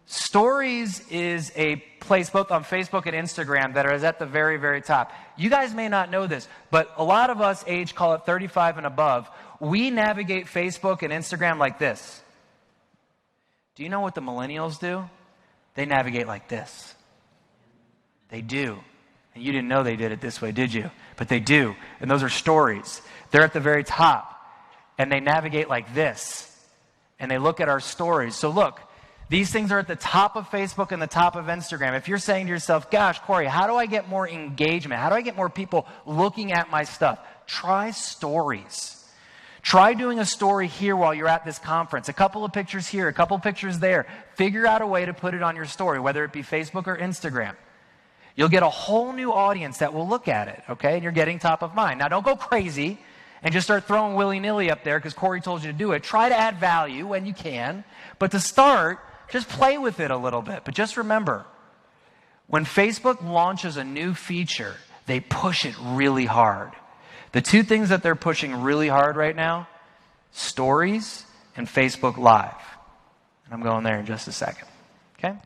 Stories is a place both on Facebook and Instagram that is at the very, very top. You guys may not know this, but a lot of us age, call it 35 and above, we navigate Facebook and Instagram like this. Do you know what the millennials do? They navigate like this. They do. And you didn't know they did it this way, did you? But they do. And those are stories. They're at the very top. And they navigate like this. And they look at our stories. So look, these things are at the top of Facebook and the top of Instagram. If you're saying to yourself, gosh, Corey, how do I get more engagement? How do I get more people looking at my stuff? Try stories. Try doing a story here while you're at this conference. A couple of pictures here, a couple of pictures there. Figure out a way to put it on your story, whether it be Facebook or Instagram. You'll get a whole new audience that will look at it, okay? And you're getting top of mind. Now, don't go crazy and just start throwing willy-nilly up there because Corey told you to do it. Try to add value when you can. But to start, just play with it a little bit. But just remember, when Facebook launches a new feature, they push it really hard. The two things that they're pushing really hard right now, stories and Facebook Live. And I'm going there in just a second, okay?